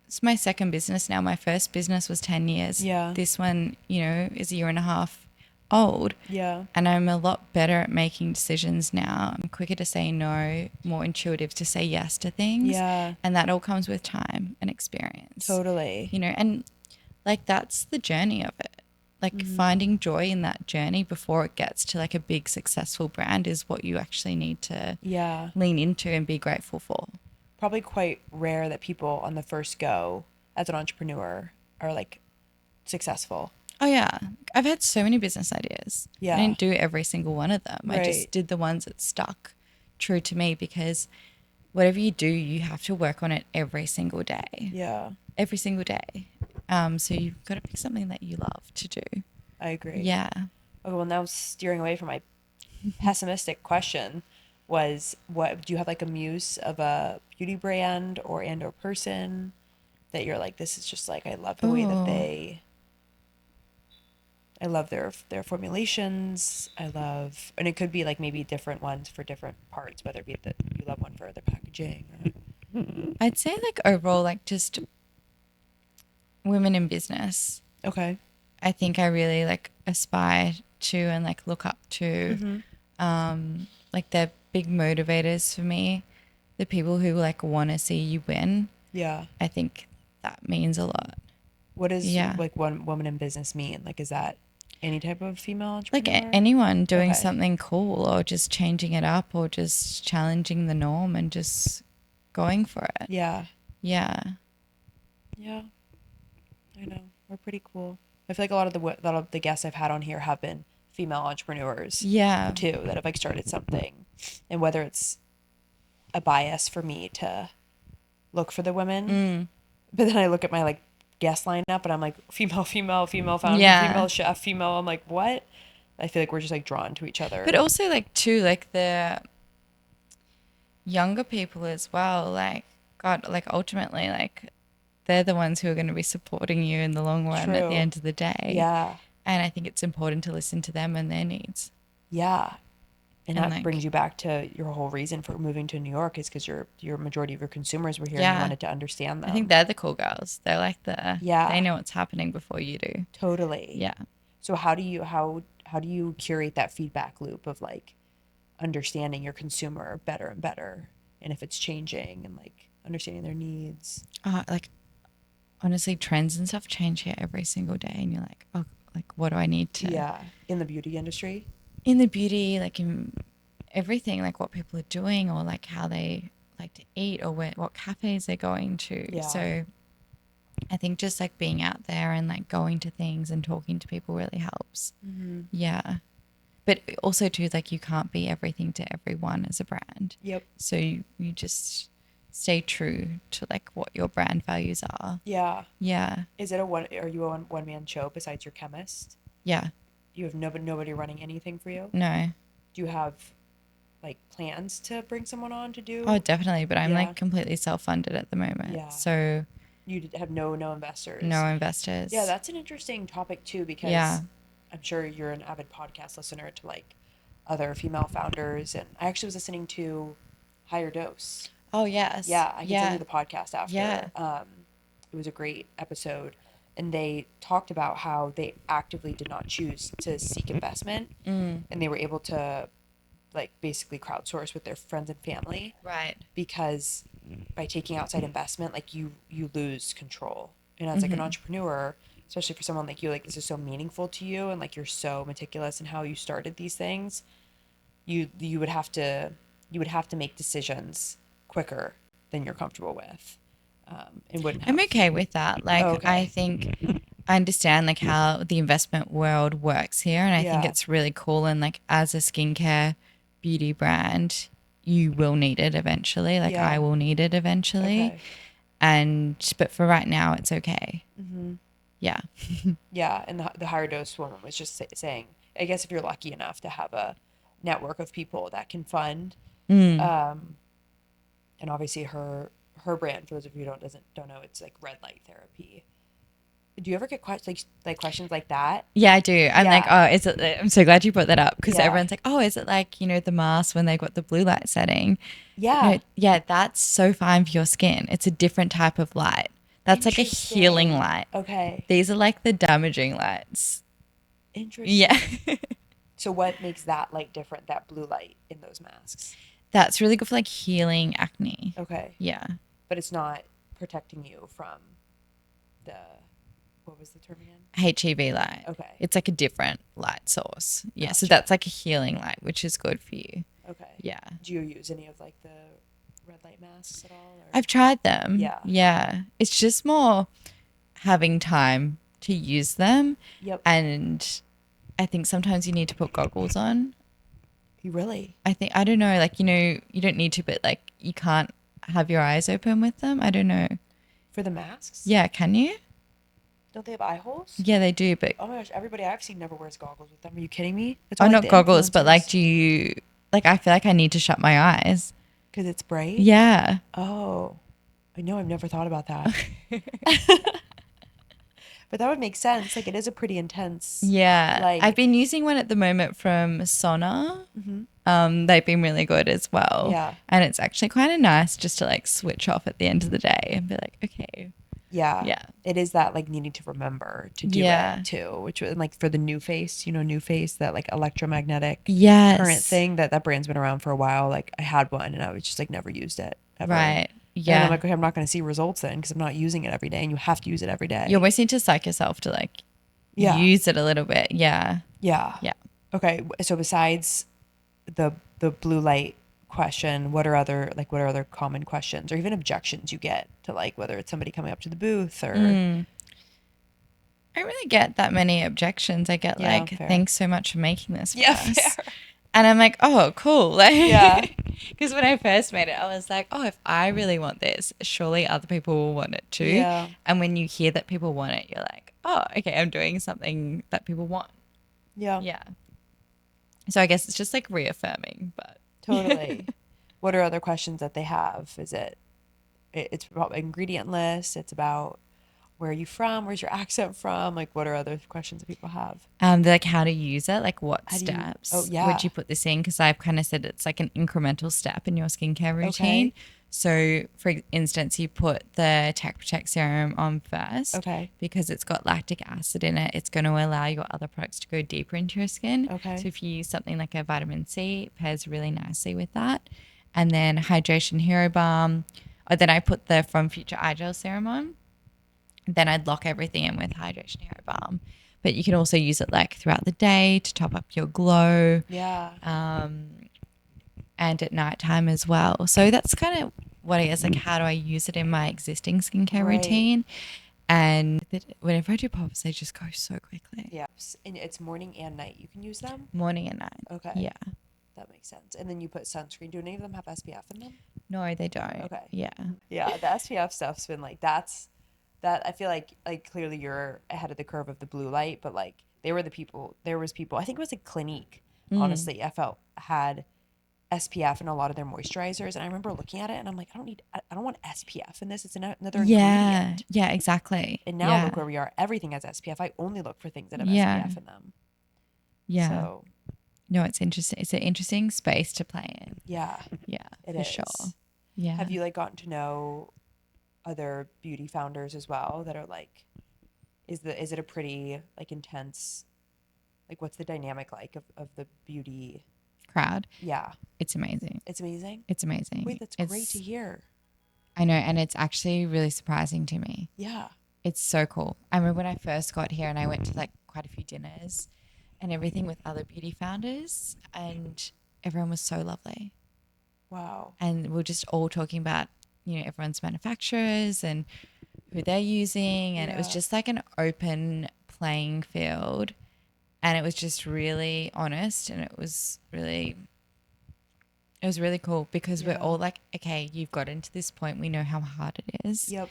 it's my second business now. My first business was 10 years. Yeah. This one, is a year and a half old. Yeah. And I'm a lot better at making decisions now. I'm quicker to say no, more intuitive to say yes to things. Yeah. And that all comes with time and experience. Totally. You know, and like that's the journey of it. Like Mm-hmm. finding joy in that journey before it gets to like a big successful brand is what you actually need to lean into and be grateful for. Probably quite rare that people on the first go as an entrepreneur are like successful. Oh yeah. I've had so many business ideas. Yeah. I didn't do every single one of them. I Right. just did the ones that stuck true to me, because whatever you do, you have to work on it every single day. Yeah. Every single day. So you've got to pick something that you love to do. I agree. Yeah. Okay, well, now steering away from my pessimistic question was, what do you have like a muse of a beauty brand or person that you're like, this is just like, I love the way that I love their formulations. I love, and it could be like maybe different ones for different parts, whether it be that you love one for the packaging or... I'd say like overall, like just women in business. Okay. I think I really like aspire to and like look up to. Like they're big motivators for me. The people who like want to see you win. Yeah. I think that means a lot. What does like one woman in business mean? Like, is that any type of female Like entrepreneur? anyone doing Okay. something cool or just changing it up or just challenging the norm and just going for it. Yeah. Yeah. Yeah. I know. We're pretty cool. I feel like a lot of the guests I've had on here have been female entrepreneurs. Yeah. Too, that have like started something, and whether it's a bias for me to look for the women, but then I look at my like guest lineup and I'm like female founder, Yeah. female chef, female. I'm like, what? I feel like we're just like drawn to each other. But also like too, like the younger people as well, like God, like ultimately like they're the ones who are going to be supporting you in the long run at True. the end of the day. Yeah. And I think it's important to listen to them and their needs. Yeah. And that like, brings you back to your whole reason for moving to New York is because your majority of your consumers were here and Yeah. you wanted to understand them. I think they're the cool girls. They're like they know what's happening before you do. Totally. Yeah. So how do you curate that feedback loop of like understanding your consumer better and better, and if it's changing and like understanding their needs? Like honestly, trends and stuff change here every single day, and you're like, oh, like what do I need to? Yeah, in the beauty industry. In the beauty, like in everything, like what people are doing or like how they like to eat or what cafes they're going to. Yeah. So I think just like being out there and like going to things and talking to people really helps. Mm-hmm. Yeah. But also too, like you can't be everything to everyone as a brand. Yep. So you just stay true to like what your brand values are. Yeah. Yeah. Are you a one man show besides your chemist? Yeah. You have nobody running anything for you? No. Do you have like plans to bring someone on to do? Oh, definitely. But I'm Yeah. like completely self-funded at the moment. Yeah. So You have no investors. no investors. Yeah, that's an interesting topic too, because Yeah. I'm sure you're an avid podcast listener to like other female founders, and I actually was listening to Higher Dose. Oh yes. Yeah, I can send you the podcast after. Yeah. It was a great episode, and they talked about how they actively did not choose to seek investment, and they were able to like basically crowdsource with their friends and family. Right. Because by taking outside investment, like you lose control. And as like an entrepreneur, especially for someone like you, like this is so meaningful to you, and like you're so meticulous in how you started these things, you would have to make decisions quicker than you're comfortable with. And wouldn't have. I'm okay with that. Like, Okay. I think I understand like how the investment world works here, and I think Yeah. it's really cool. And like, as a skincare beauty brand, you will need it eventually. Like, Yeah. I will need it eventually. Okay. But for right now, it's okay. Mm-hmm. Yeah. Yeah, and the Higher Dose woman was just saying, I guess if you're lucky enough to have a network of people that can fund, and obviously her brand, for those of you who don't know, it's like red light therapy. Do you ever get questions like that? Yeah, I do. I'm like, Yeah. oh, is it? I'm so glad you brought that up, because Yeah. everyone's like, oh, is it like, the mask when they got the blue light setting? Yeah. No, yeah, that's so fine for your skin. It's a different type of light. That's like a healing Interesting. light. Okay. These are like the damaging lights. Interesting. Yeah. So what makes that light different, that blue light in those masks? That's really good for like healing acne. Okay. Yeah. But it's not protecting you from the, what was the term again? HEV light. Okay. It's like a different light source. Yeah. So Gotcha. that's like a healing light, which is good for you. Okay. Yeah. Do you use any of like the red light masks at all? Or? I've tried them. Yeah. Yeah. It's just more having time to use them. Yep. And I think sometimes you need to put goggles on. You really? I don't know, like, you don't need to, but like you can't have your eyes open with them. I don't know. For the masks? Yeah. Can you? Don't they have eye holes? Yeah, they do. But Oh my gosh, everybody I've seen never wears goggles with them. Are you kidding me? It's oh, all, like, not the goggles, but like, influencers. do you, like, I feel like I need to shut my eyes. Because it's bright? Yeah. Oh. I know, I've never thought about that. But that would make sense. Like, it is a pretty intense Yeah. light. I've been using one at the moment from Sona. Mm-hmm. They've been really good as well. Yeah. And it's actually kind of nice just to like switch off at the end of the day and be like, okay. Yeah. Yeah. It is that like needing to remember to do Yeah. it too, which was like for the New Face, New Face, that like electromagnetic Yes. current thing that brand's been around for a while. Like I had one and I was just like never used it ever. Right. And Yeah. I'm like, okay, I'm not going to see results then because I'm not using it every day, and you have to use it every day. You almost need to psych yourself to like Yeah. use it a little bit. Yeah. Yeah. Yeah. Okay. So besides the blue light question, what are other common questions or even objections you get to like whether it's somebody coming up to the booth or I don't really get that many objections. I get Yeah, like, fair. thanks so much for making this for Yeah, us. fair. And I'm like, oh, cool. Like, Yeah. Because when I first made it, I was like, oh, if I really want this, surely other people will want it too. Yeah. And when you hear that people want it, you're like, oh, okay, I'm doing something that people want. Yeah. Yeah. So I guess it's just like reaffirming, but Totally. What are other questions that they have? Is it's about ingredient list, it's about where are you from, where's your accent from? Like what are other questions that people have? like how to use it, like what How do you- steps oh, yeah. would you put this in? Because I've kind of said it's like an incremental step in your skincare routine. Okay. So for instance, you put the Tech Protect serum on first. Okay. Because it's got lactic acid in it. It's going to allow your other products to go deeper into your skin. Okay. So if you use something like a vitamin C, it pairs really nicely with that. And then Hydration Hero Balm. Or then I put the From Future Eye Gel serum on. Then I'd lock everything in with Hydration Hero Balm. But you can also use it like throughout the day to top up your glow. Yeah. And at nighttime as well. So that's kind of what it is. Like, how do I use it in my existing skincare Right. routine? And whenever I do pops, they just go so quickly. Yeah. And it's morning and night. You can use them? Morning and night. Okay. Yeah. That makes sense. And then you put sunscreen. Do any of them have SPF in them? No, they don't. Okay. Yeah. Yeah, the SPF stuff's been like that I feel like clearly you're ahead of the curve of the blue light, but like there was people, I think it was like Clinique, honestly, I felt had SPF in a lot of their moisturizers, and I remember looking at it and I'm like, I don't want SPF in this. It's another Yeah. ingredient. Yeah, exactly. And now yeah. look where we are. Everything has SPF. I only look for things that have Yeah. SPF in them. Yeah. So No, it's interesting. It's an interesting space to play in. yeah, Yeah, it for is. sure. Yeah. Have you like gotten to know other beauty founders as well that are like, is it a pretty like intense, like what's the dynamic like of the beauty? crowd? Yeah, It's amazing. it's amazing. It's amazing. Wait, that's great to hear. I know, and it's actually really surprising to me. Yeah. It's so cool. I remember when I first got here and I went to like quite a few dinners and everything with other beauty founders, and everyone was so lovely. Wow. And we're just all talking about, everyone's manufacturers and who they're using. And it was Yeah. just like an open playing field. And it was just really honest, and it was really cool because we're Yeah. all like, okay, you've got into this point. We know how hard it is. Yep.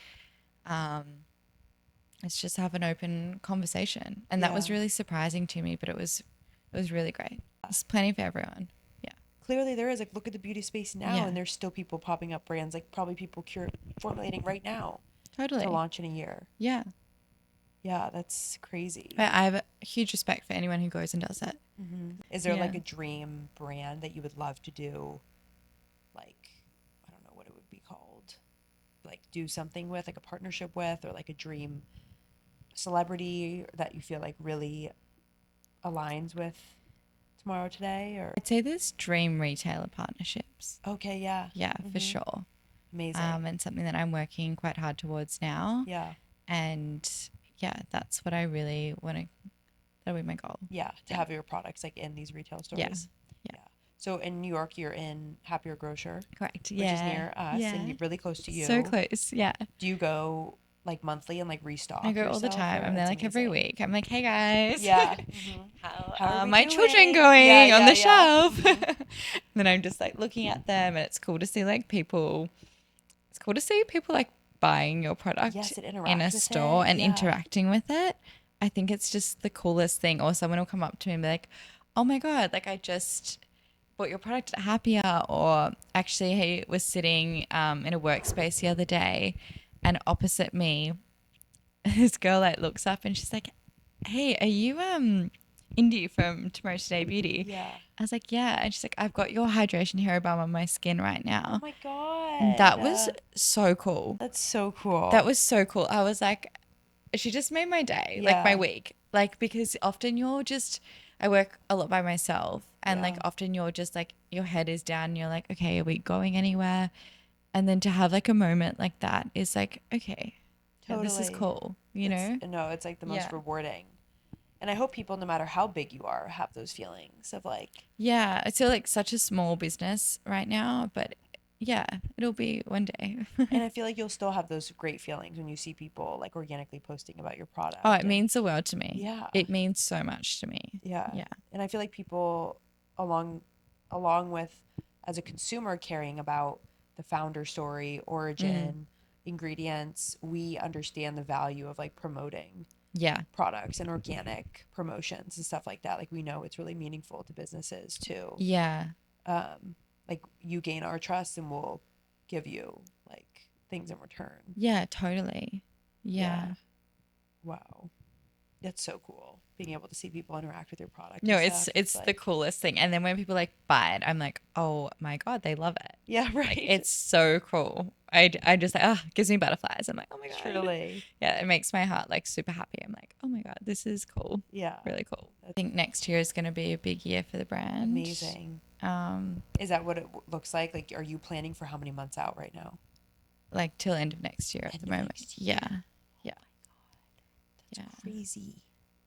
Let's just have an open conversation. And that was Yeah. really surprising to me, but it was really great. There's plenty for everyone. Yeah. Clearly there is, like, look at the beauty space now, Yeah. and there's still people popping up brands, like probably people formulating right now Totally. to launch in a year. Yeah. Yeah, that's crazy. But I have a huge respect for anyone who goes and does it. Is there like Yeah. a dream brand that you would love to do, like, I don't know what it would be called, like do something with, like a partnership with, or like a dream celebrity that you feel like really aligns with Tomorrow Today? Or I'd say there's dream retailer partnerships. okay, yeah. Yeah, for sure. Amazing. And something that I'm working quite hard towards now. Yeah. And yeah, that's what I really want to, that'll be my goal. Yeah, to have your products like in these retail Yeah. stores. Yeah. So in New York, you're in Happier Grocer, Correct. which is Yeah. near us Yeah. and really close to you. So close. Yeah. Do you go like monthly and like restock I go all the yourself? time. Or I'm there that's like every amazing. week. I'm like, hey guys. Yeah. How How are are we my children doing? going Yeah, on yeah, the yeah. shelf? Then I'm just like looking at them, and it's cool to see like people. It's cool to see people like buying your product Yes, it in a interacts with store it. and Yeah. interacting with it. I think it's just the coolest thing. Or someone will come up to me and be like, "Oh my god, like I just bought your product at Happier," or actually, he was sitting in a workspace the other day, and opposite me, this girl like looks up and she's like, "Hey, are you Indi from Tomorrow Today Beauty?" Yeah. I was like, "Yeah," and she's like, "I've got your hydration hair balm on my skin right Oh now," my and that God. was so cool. That's so cool. That was so cool. I was like, she just made my day, like my Yeah. week. Like, because often you're just, I work a lot by myself, and like Yeah. often you're just like, your head is down, and you're like, okay, are we going anywhere? And then to have like a moment like that is like, okay, yeah, this is Totally. cool, you know? No, it's like the most Yeah. rewarding. And I hope people, no matter how big you are, have those feelings of like, Yeah. It's still like such a small business right now, but yeah, it'll be one day. and I feel like you'll still have those great feelings when you see people like organically posting about your product. Oh, it And means the world to me. yeah, It means so much to me. yeah. Yeah. And I feel like people along with as a consumer caring about the founder story, origin, ingredients, we understand the value of like promoting Yeah. products and organic promotions and stuff like that. Like we know it's really meaningful to businesses too. Yeah. Like you gain our trust and we'll give you like things in return. Yeah, totally. Yeah. Yeah. Wow. That's so cool. Being able to see people interact with your product No, and it's stuff. it's the like, coolest thing. And then when people like buy it, I'm like, oh my God, they love it. yeah, right. Like it's so cool. I just like, gives me butterflies. I'm like, oh my God. Truly. Yeah, it makes my heart like super happy. I'm like, oh my God, this is cool. Yeah. Really cool. I think next year is going to be a big year for the brand. Amazing. Is that what it looks like? Like, are you planning for how many months out right now? Like till end of next year at the moment. Yeah. Yeah. That's crazy.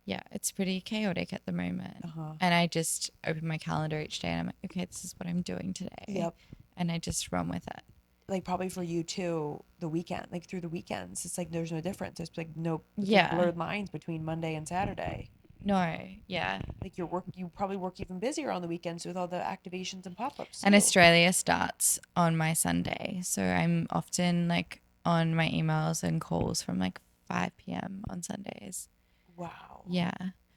Yeah, it's pretty chaotic at the moment. And I just open my calendar each day and I'm like, okay, this is what I'm doing today. Yep. And I just run with it. Like probably for you too, the weekend, like through the weekends, it's like there's no difference. There's like no blurred lines between Monday and Saturday. No, yeah. Like you probably work even busier on the weekends with all the activations and pop-ups. And too. Australia starts on my Sunday. So I'm often like on my emails and calls from like 5 p.m. on Sundays. Wow. Yeah.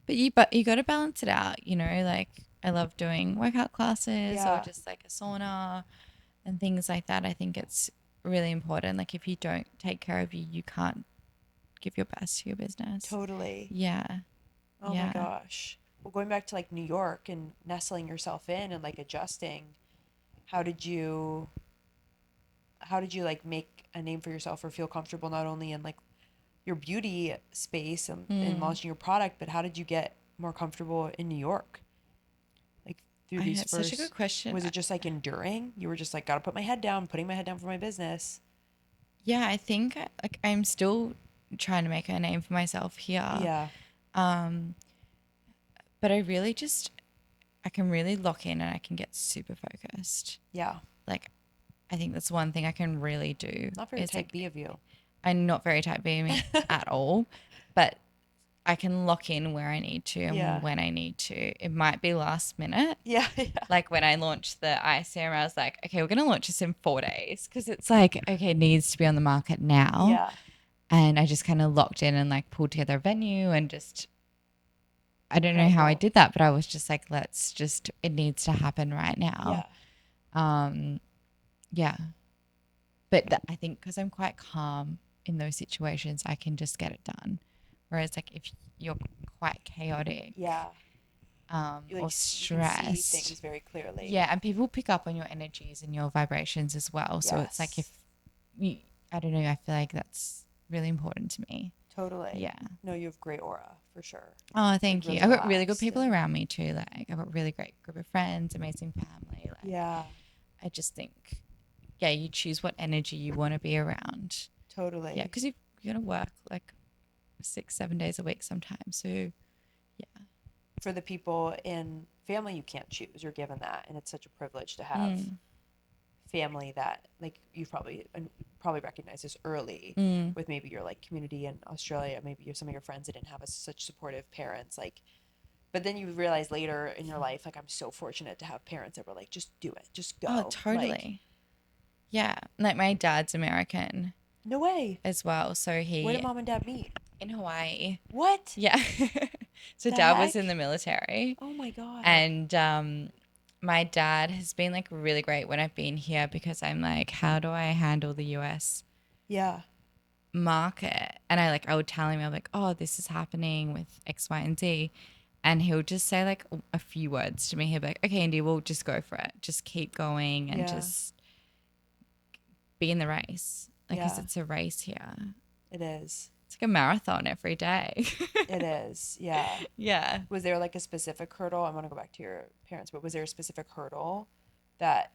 But you got to balance it out, you know, like I love doing workout classes or just like a sauna and things like that. I think it's really important. Like if you don't take care of you, you can't give your best to your business. Totally. Yeah. Oh my gosh. Well, going back to like New York and nestling yourself in and like adjusting, how did you like make a name for yourself or feel comfortable not only in like your beauty space and launching your product, but how did you get more comfortable in New York? Like through these That's first, such a good question. Was it just like enduring? You were just like, gotta put my head down, putting my head down for my business. Yeah, I think like I'm still trying to make a name for myself here. Yeah. But I really just, I can really lock in and I can get super focused. Yeah. Like, I think that's one thing I can really do. Not very is, type like, B of you. I'm not very type B at all, but I can lock in where I need to and when I need to. It might be last minute. Yeah. Like when I launched the eye serum, I was like, okay, we're going to launch this in 4 days because it's like, okay, it needs to be on the market now. Yeah. And I just kind of locked in and like pulled together a venue and just, I don't know how I did that, but I was just like, it needs to happen right now. Yeah. But I think because I'm quite calm in those situations, I can just get it done. Whereas like if you're quite chaotic, or stressed, you see things very clearly. Yeah, and people pick up on your energies and your vibrations as well. So it's like I don't know, I feel like that's really important to me. Totally. Yeah. No, you have great aura for sure. Oh, thank you. really I've got really good relaxed people and- around me too. Like I've got a really great group of friends, amazing family. Like Yeah, I just think, yeah, you choose what energy you want to be around. totally. Yeah, because you got to work like 6, 7 days a week sometimes. So yeah. For the people in family, you can't choose. You're given that, and it's such a privilege to have family that, like, you've probably recognized this early with maybe your like community in Australia. Maybe some of your friends that didn't have such supportive parents, like. But then you realize later in your life, like, I'm so fortunate to have parents that were like, just do it, just go. Oh, Like, totally. Yeah. Like my dad's American no way. as well. So Where he did mom and dad meet? in Hawaii. What? Yeah. So The dad was heck? in the military. Oh my God. And my dad has been like really great when I've been here because I'm like, how do I handle the US Yeah. market? And I would tell him, I'm like, oh, this is happening with X, Y, and Z. And he'll just say like a few words to me. He'll be like, okay, Indy, we'll just go for it. Just keep going and Yeah. just be in the race. Like, because Yeah. it's a race here. It is. It's like a marathon every day. It is. Yeah. Yeah. Was there like a specific hurdle? I want to go back to your parents, but was there a specific hurdle that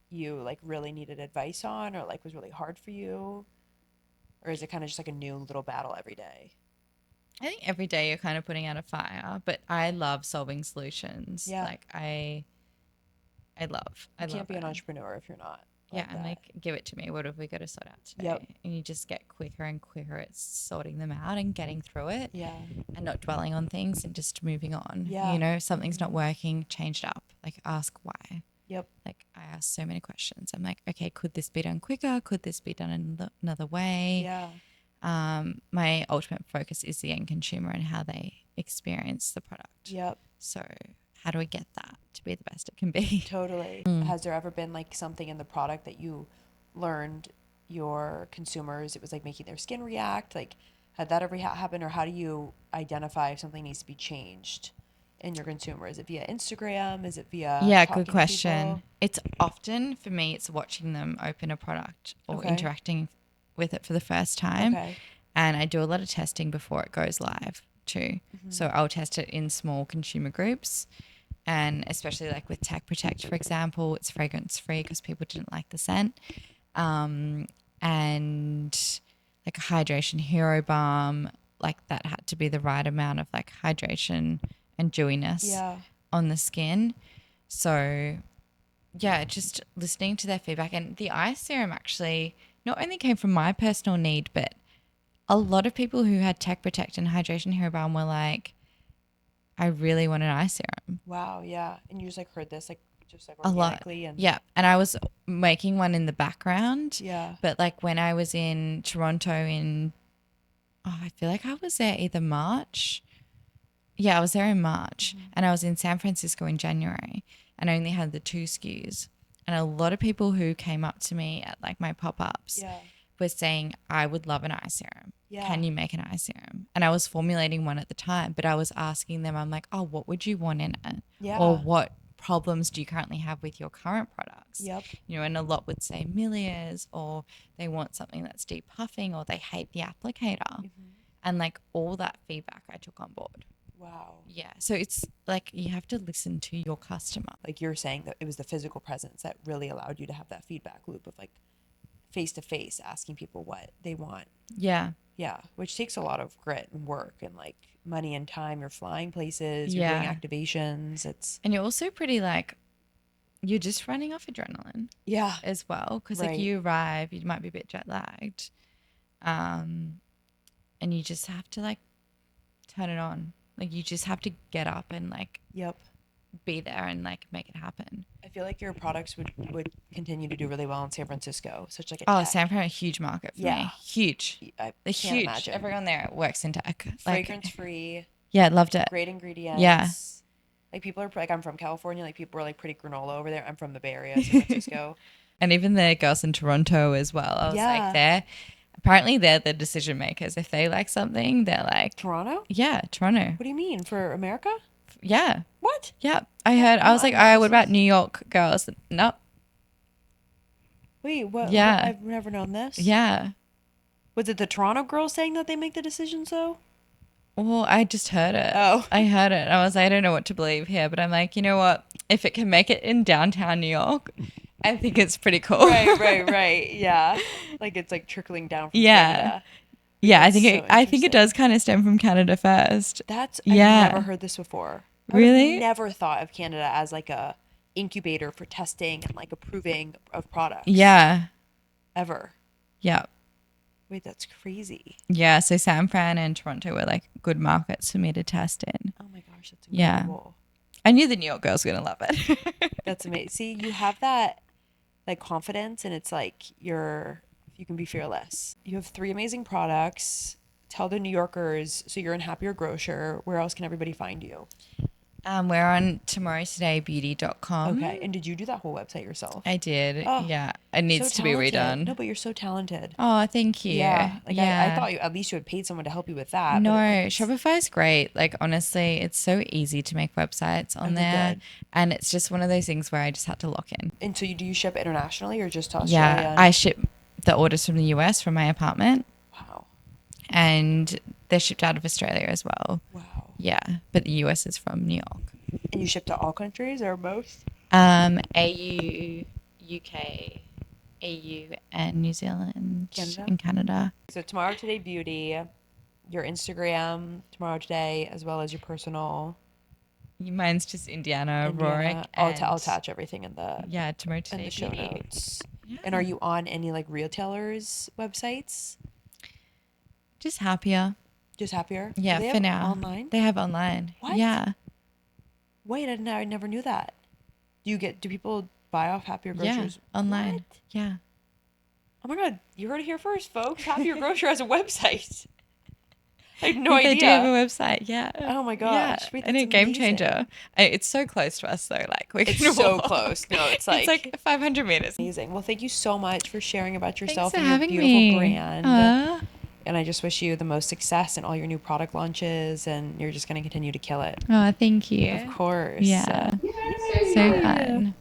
you like really needed advice on, or like was really hard for you? Or is it kind of just like a new little battle every day? I think every day you're kind of putting out a fire, but I love solving solutions. Yeah. Like I You love can't be it. an entrepreneur if you're not Yeah, like I'm that. like, give it to me. What have we got to sort out today? Yep. And you just get quicker and quicker at sorting them out and getting through it Yeah. and not dwelling on things and just moving on. Yeah. You know, if something's not working, change it up. Like ask why. Yep. Like I ask so many questions. I'm like, okay, could this be done quicker? Could this be done in another way? Yeah. My ultimate focus is the end consumer and how they experience the product. Yep. So how do we get that to be the best it can be? Totally. Has there ever been like something in the product that you learned your consumers, it was like making their skin react? Like, had that ever happened? Or how do you identify if something needs to be changed in your consumer? Is it via Instagram? Is it via Yeah, talking good to question. people? It's often for me, it's watching them open a product or Okay. interacting with it for the first time. Okay. And I do a lot of testing before it goes live too. So I'll test it in small consumer groups. And especially like with Tech Protect, for example, it's fragrance free because people didn't like the scent. And like a hydration hero balm, like that had to be the right amount of like hydration and dewiness Yeah. on the skin. So yeah, just listening to their feedback. And the eye serum actually not only came from my personal need, but a lot of people who had Tech Protect and hydration hero balm were like, I really want an eye serum. Wow. Yeah. And you just like heard this like just like A lot. organically and Yeah. And I was making one in the background. yeah. But like when I was in Toronto I feel like I was there either March. Yeah, I was there in March. And I was in San Francisco in January and I only had the 2 SKUs. And a lot of people who came up to me at like my pop-ups Yeah. were saying, I would love an eye serum. Yeah. Can you make an eye serum? And I was formulating one at the time, but I was asking them, I'm like, oh, what would you want in it? Yeah. Or what problems do you currently have with your current products? Yep. You know, and a lot would say miliers, or they want something that's deep puffing, or they hate the applicator. And like all that feedback I took on board. Wow. Yeah. So it's like you have to listen to your customer. Like you're saying that it was the physical presence that really allowed you to have that feedback loop of like face to face asking people what they want. Yeah. Yeah, which takes a lot of grit and work and like money and time. You're flying places, you're Yeah. doing activations. It's And you're also pretty like, you're just running off adrenaline yeah, as well. Because Right. like you arrive, you might be a bit jet lagged. And you just have to like turn it on. Like you just have to get up and like yep. be there and like make it happen. I feel like your products would continue to do really well in San Francisco. Such like a Oh, tech. San Fran, a huge market for Yeah. me. Huge. I They're can't huge. imagine. Everyone there works in tech. Like, Fragrance free, yeah, loved it. great ingredients. Yeah. Like people are like I'm from California. Like people are like pretty granola over there. I'm from the Bay Area, San Francisco. And even the girls in Toronto as well. I was Yeah. like, apparently they're the decision makers. If they like something, they're like, Toronto? yeah, Toronto. What do you mean for America? Yeah. What? Yeah. I heard, I was like, what about New York girls? No. Wait, what? Yeah. I've never known this. Yeah. Was it the Toronto girl saying that they make the decision so? Well, I just heard it. Oh. I heard it. I was like, I don't know what to believe here, but I'm like, you know what? If it can make it in downtown New York, I think it's pretty cool. Right. Yeah. Like it's like trickling down from Yeah. Canada. Yeah, That's so I think it does interesting. kind of stem from Canada first. I've Yeah. never heard this before. I would Really? have never thought of Canada as like a incubator for testing and like approving of products. Yeah. Ever. Yeah. Wait, that's crazy. Yeah. So San Fran and Toronto were like good markets for me to test in. Oh my gosh, that's Yeah. incredible. I knew the New York girls were gonna love it. That's amazing. See, you have that like confidence and it's like you can be fearless. You have 3 amazing products. Tell the New Yorkers, so you're in Happier Grocer. Where else can everybody find you? We're on tomorrowtodaybeauty.com. Okay. And did you do that whole website yourself? I did. Oh, Yeah. It needs so to be talented. redone. No, but you're so talented. Oh, thank you. Yeah. Like yeah. I thought you at least you had paid someone to help you with that. No, but like, Shopify is great. Like, honestly, it's so easy to make websites on Okay, there. good. And it's just one of those things where I just had to lock in. And so do you ship internationally or just to Australia? Yeah. I ship the orders from the US from my apartment, Wow. and they're shipped out of Australia as well. Wow. Yeah. But the US is from New York. And you ship to all countries or most? AU, UK, EU, and New Zealand, Canada? and Canada. So Tomorrow Today Beauty, your Instagram, Tomorrow Today, as well as your personal Mine's just Indianna Indiana. Roehrich. I'll attach everything in the Yeah, Tomorrow Today in the show Beauty. notes. Yeah. And are you on any like retailers websites? Just happier. Just Happier? Yeah, Do they for have now. online? They have online. What? Yeah. Wait, I never knew that. Do people buy off Happier Yeah, Grocers? online. What? Yeah. Oh my God, you heard it here first, folks. Happier Grocer has a website. I had no I think idea. They do have a website. Yeah. Oh my Yeah. gosh. Wait, And that's a game amazing. changer. It's so close to us though. Like we It's can so walk. close. No, it's It's like 500 meters. amazing. Well, thank you so much for sharing about yourself Thanks and for your having beautiful me. brand. Aw. And I just wish you the most success in all your new product launches, and you're just going to continue to kill it. Oh, thank you. Of course. Yeah. So fun.